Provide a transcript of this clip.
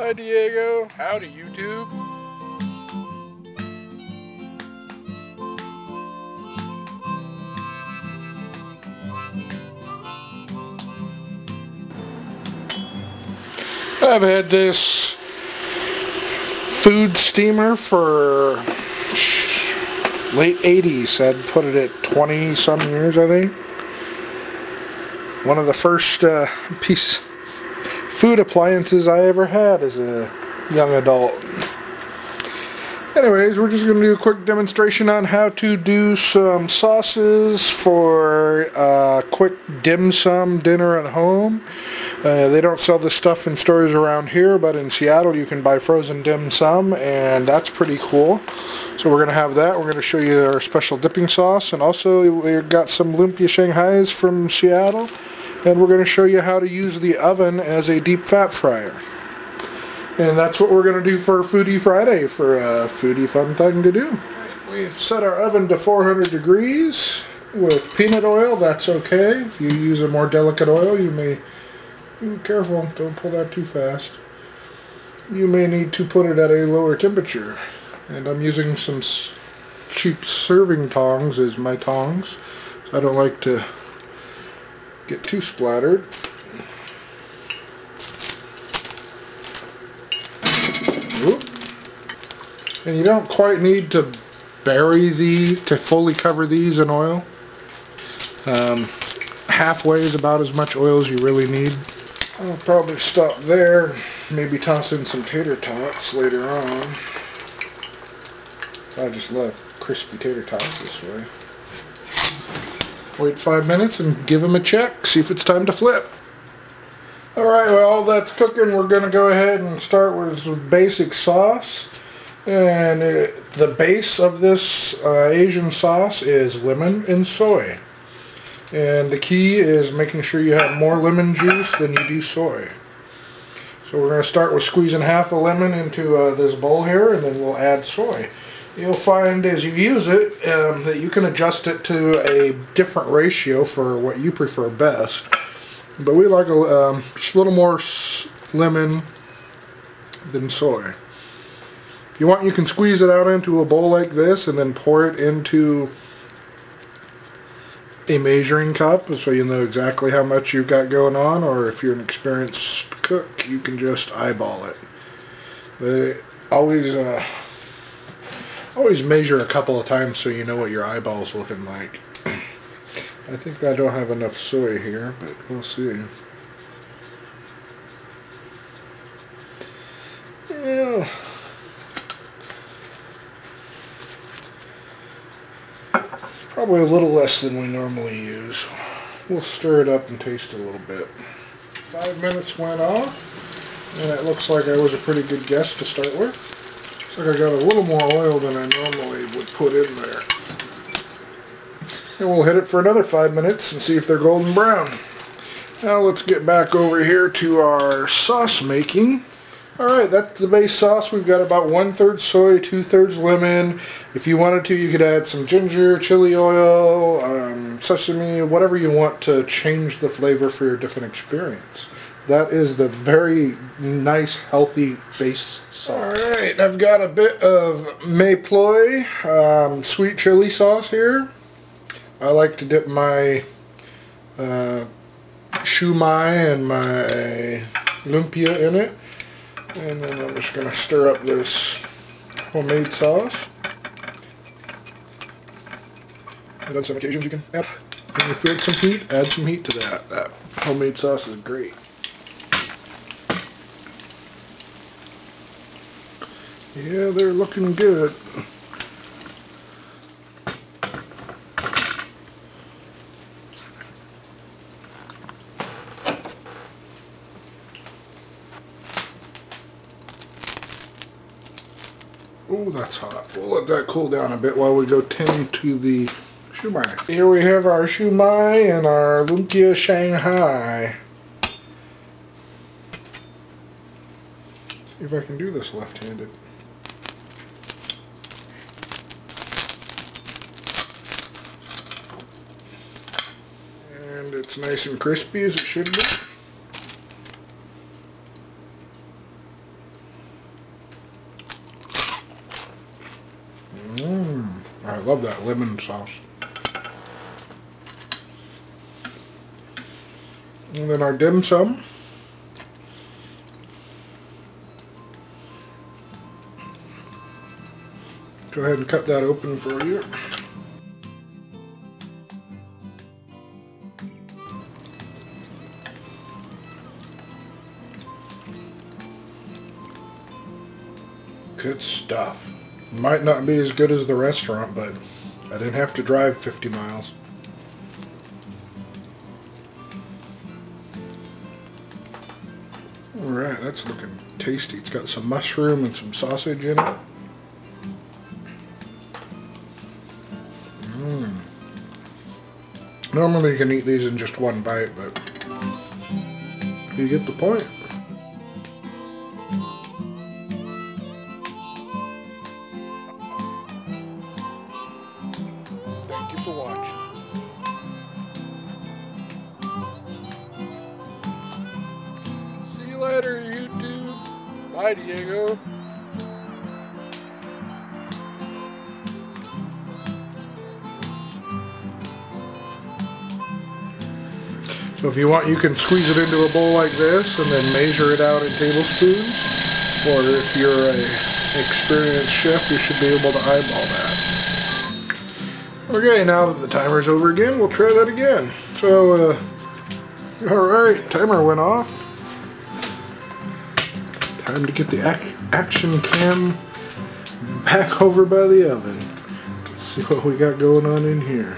Hi Diego, howdy YouTube. I've had this food steamer for late 80s. I'd put it at 20 some years, I think. One of the first food appliances I ever had as a young adult. Anyways, we're just going to do a quick demonstration on how to do some sauces for quick dim sum dinner at home. They don't sell this stuff in stores around here, but in Seattle you can buy frozen dim sum, and that's pretty cool. So we're going to have that. We're going to show you our special dipping sauce, and also we've got some lumpia Shanghais from Seattle, and we're going to show you how to use the oven as a deep fat fryer. And that's what we're going to do for Foodie Friday, for a foodie fun thing to do. We've set our oven to 400 degrees with peanut oil. That's okay. If you use a more delicate oil, you may... Be careful, don't pull that too fast. You may need to put it at a lower temperature. And I'm using some cheap serving tongs as my tongs. So I don't like to get too splattered. And you don't quite need to bury these, to fully cover these in oil. Halfway is about as much oil as you really need. I'll probably stop there, maybe toss in some tater tots later on. I just love crispy tater tots this way. Wait 5 minutes and give them a check, see if it's time to flip. Alright, while that's cooking, we're going to go ahead and start with some basic sauce. And the base of this Asian sauce is lemon and soy. And the key is making sure you have more lemon juice than you do soy. So we're going to start with squeezing half a lemon into this bowl here, and then we'll add soy. You'll find as you use it that you can adjust it to a different ratio for what you prefer best. But we like just a little more lemon than soy. If you want, you can squeeze it out into a bowl like this and then pour it into a measuring cup so you know exactly how much you've got going on, or if you're an experienced cook, you can just eyeball it. But always measure a couple of times so you know what your eyeball's looking like. I think I don't have enough soy here, but we'll see. Yeah. Probably a little less than we normally use. We'll stir it up and taste a little bit. 5 minutes went off, and it looks like I was a pretty good guess to start with. Looks like I got a little more oil than I normally would put in there. And we'll hit it for another 5 minutes and see if they're golden brown. Now let's get back over here to our sauce making. Alright, that's the base sauce. We've got about 1/3 soy, 2/3 lemon. If you wanted to, you could add some ginger, chili oil, sesame, whatever you want to change the flavor for your different experience. That is the very nice, healthy base sauce. Alright, I've got a bit of Mayploy sweet chili sauce here. I like to dip my shumai and my lumpia in it. And then I'm just going to stir up this homemade sauce. And on some occasions you can add, when you feel some heat, add some heat to that. That homemade sauce is great. Yeah, they're looking good. Oh, that's hot. We'll let that cool down a bit while we go tend to the shumai. Here we have our shumai and our lumpia Shanghai. See if I can do this left-handed. And it's nice and crispy as it should be. love that lemon sauce. And then our dim sum. Go ahead and cut that open for you. Good stuff. Might not be as good as the restaurant, but I didn't have to drive 50 miles. Alright, that's looking tasty. It's got some mushroom and some sausage in it. Normally you can eat these in just one bite, but you get the point. Thank you for watching. See you later, YouTube. Bye, Diego. So if you want, you can squeeze it into a bowl like this and then measure it out in tablespoons. Or if you're an experienced chef, you should be able to eyeball that. Okay, now that the timer's over again, we'll try that again. So, alright, timer went off. Time to get the action cam back over by the oven. Let's see what we got going on in here.